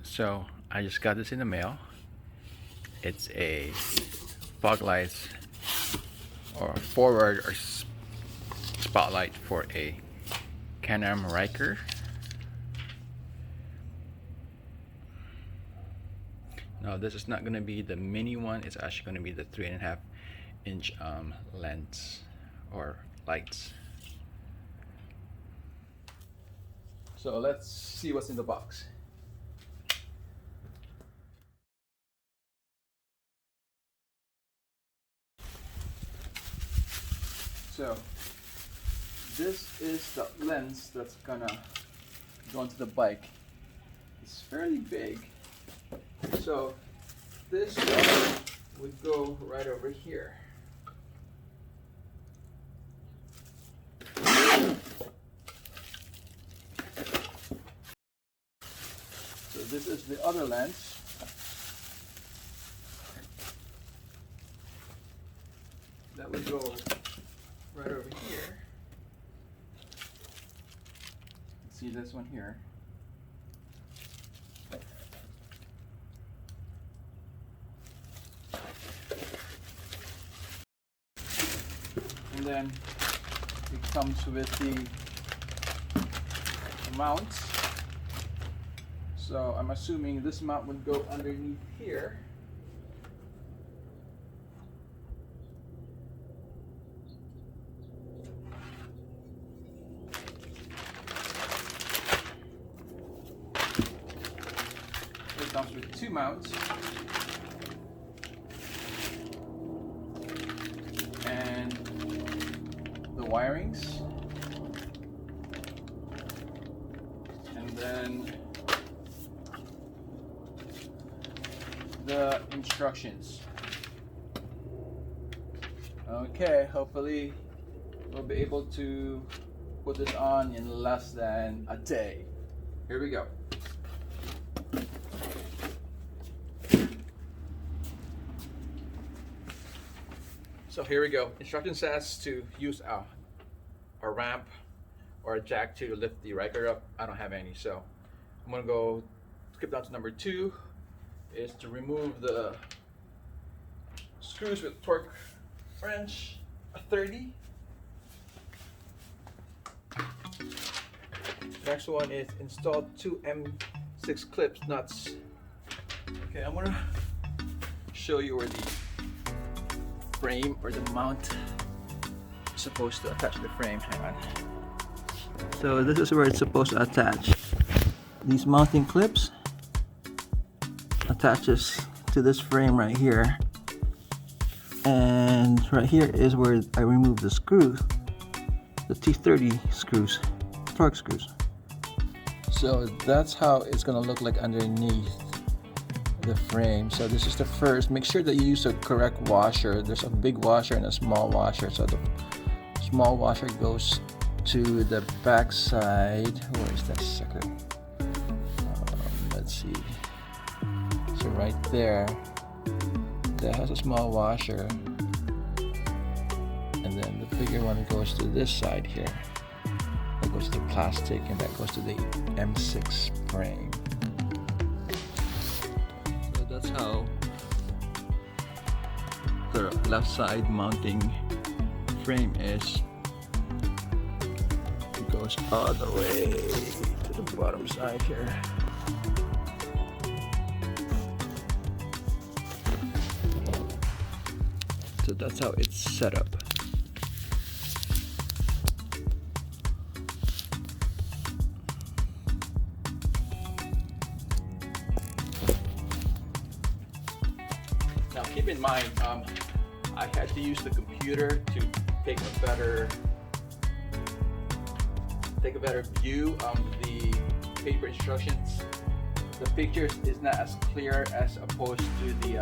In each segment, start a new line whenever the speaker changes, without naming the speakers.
So I just got this in the mail. It's a fog lights or forward or spotlight for a Can-Am Ryker. Now this is not going to be the mini one. It's actually going to be the 3.5 inch lens or lights. So let's see what's in the box. So this is the lens that's gonna go onto the bike. It's fairly big. So this one would go right over here. So this is the other lens. That would go right over here. See this one here. And then it comes with the mounts. So I'm assuming this mount would go underneath here. It comes with two mounts. And the wirings. And then the instructions. Okay, hopefully we'll be able to put this on in less than a day. Here we go. So here we go. Instruction says to use a ramp or a jack to lift the Ryker up. I don't have any, so I'm gonna go skip down to number 2. Is to remove the screws with torque wrench, a 30. Next one is install 2 M6 clips nuts. Okay, I'm gonna show you where the frame or the mount is supposed to attach the frame. Hang on. So this is where it's supposed to attach. These mounting clips attaches to this frame right here, and right here is where I remove the screws, the T30 screws, torque screws. So that's how it's gonna look like underneath the frame. So this is the first. Make sure that you use a correct washer. There's a big washer and a small washer. So the small washer goes to the back side. Where is that sucker? Let's see. So right there, that has a small washer, and then the bigger one goes to this side here. That goes to plastic, and that goes to the M6 frame. So that's how the left side mounting frame is. It goes all the way to the bottom side here. So that's how it's set up. Now keep in mind, I had to use the computer to take a better view of the paper instructions. The pictures is not as clear as opposed to the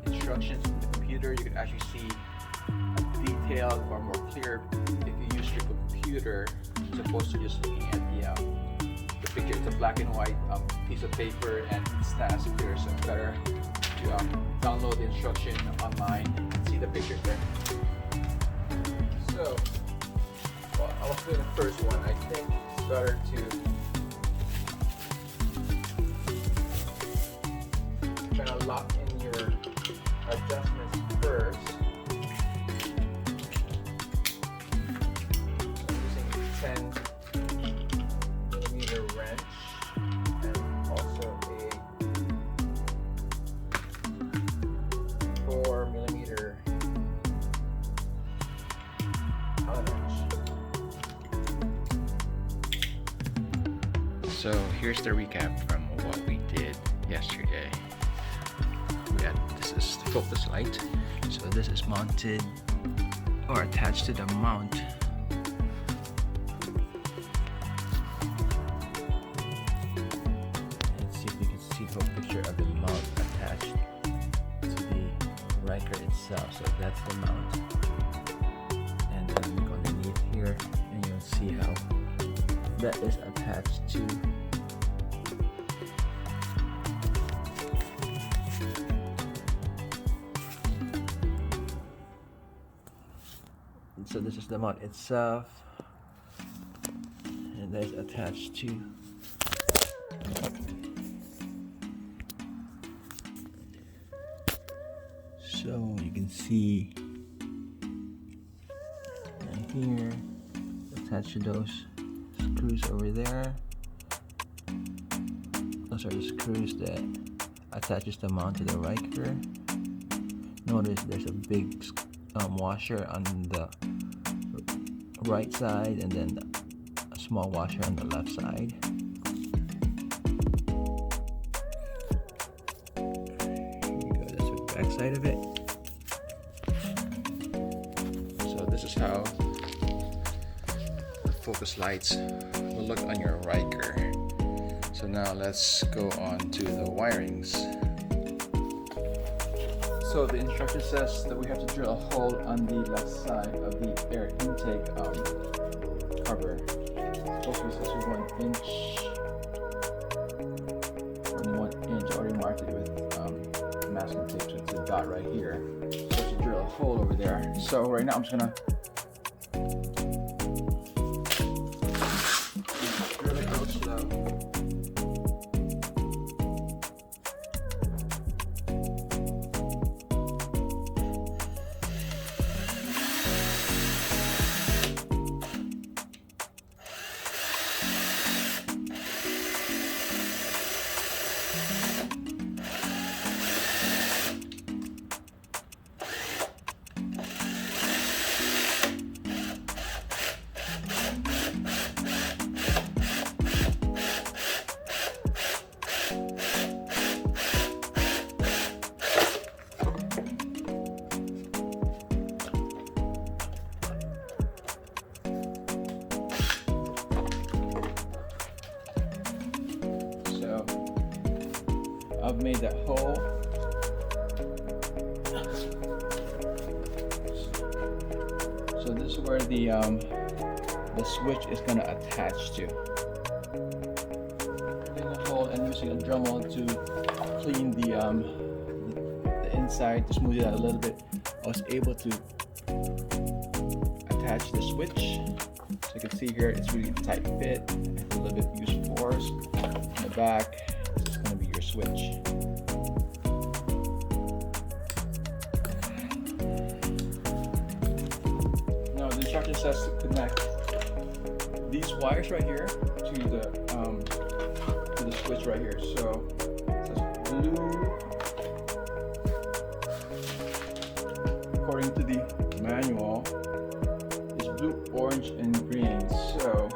instructions in the computer. You can actually see a detailed or more clear if you use your computer as opposed to just looking at the picture. It's a black and white piece of paper, and it's not as clear, so it's better to download the instruction online and see the pictures there. So, well, I was doing the first one. I think it's better to gonna lock in your adjustments first. I'm using 10mm wrench and also a 4mm Allen wrench.
So here's the recap from what we did yesterday. This is the focus light. So this is mounted or attached to the mount. Let's see if you can see the picture of the mount attached to the Ryker itself. So that's the mount. And then we go underneath here and you'll see how that is attached to so this is the mount itself, and that is attached to so you can see right here attached to those screws over there. Those are the screws that attaches the mount to the Ryker. Notice there's a big washer on the right side and then a small washer on the left side. Here you go, that's the back side of it. So this is how the focus lights will look on your Ryker. So now let's go on to the wirings.
So the instruction says that we have to drill a hole on the left side of the air intake cover. It's supposed to be supposed to be 1 inch from 1 inch. I already marked it with masking tape, so it's a dot right here. Supposed to drill a hole over there. So right now I'm just gonna drill it real slow. I've made that hole. So this is where the switch is going to attach to. In the hole and using a Dremel to clean the inside to smooth it out a little bit, I was able to attach the switch. So you can see here it's really tight fit. A little bit use force. In the back, this is going to be your switch. Now the instruction says to connect these wires right here to the switch right here. So it says blue, according to the manual, is blue, orange, and green. So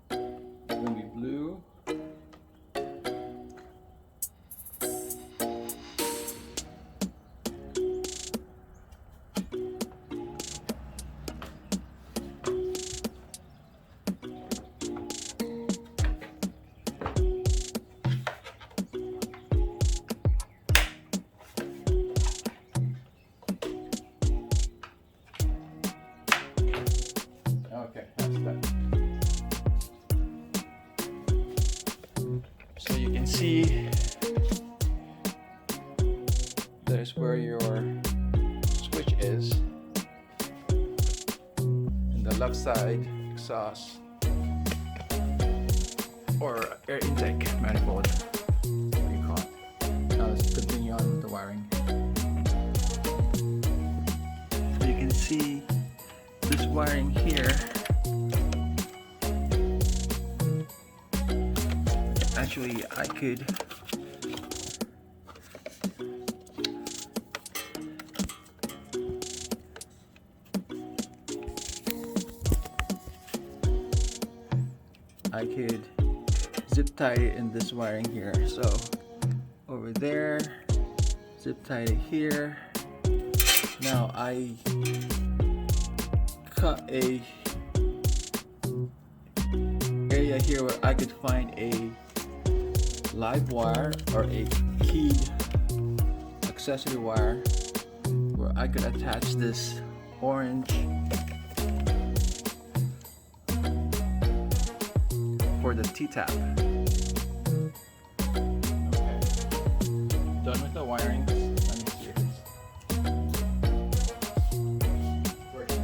it's gonna be blue, okay, that's that. So you can see there's where your switch is, and the left side exhaust. or air intake manifold, what you call it. Now let's continue on with the wiring. So you can see this wiring here. Actually, I could zip tie it in this wiring here. So over there, zip tie it here. Now I cut a area here where I could find a live wire or a keyed accessory wire where I could attach this orange for the T-tap. Okay, done with the wiring. Let me see if it's working.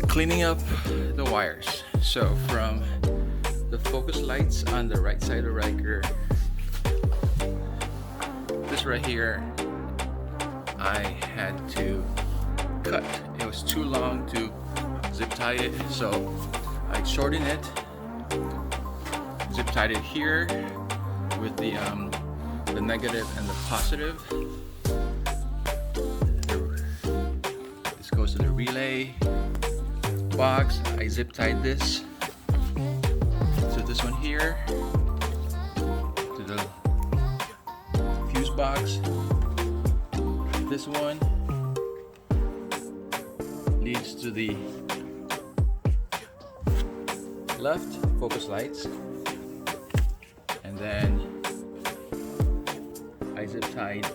Cleaning up the wires. So from the focus lights on the right side of Ryker, this right here, I had to cut. It was too long to zip tie it, so I shortened it, zip tied it here with the negative and the positive. This goes to the relay box. I zip tied this to this one here, to the fuse box. This one leads to the left focus lights, and then I zip tied.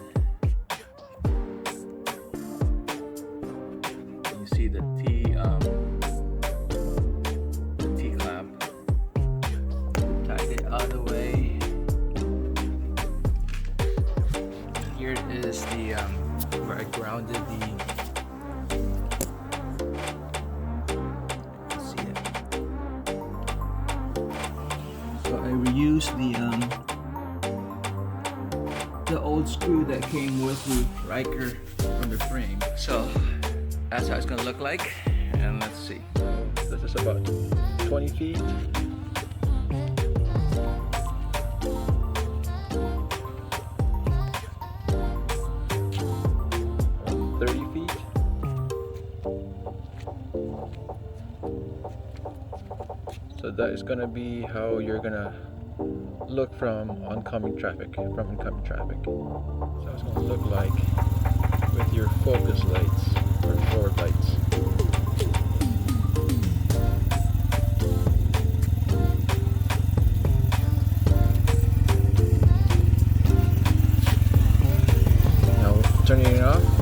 You see the T clamp. Tied it all the way. Here is the where I grounded the. See it. So I reused the old screw that came with the Ryker on the frame. So that's how it's gonna look like. And let's see. This is about 20 feet. About 30 feet. So that is gonna be how you're gonna look from incoming traffic. So it's gonna look like with your focus lights or forward lights. Now turning it off.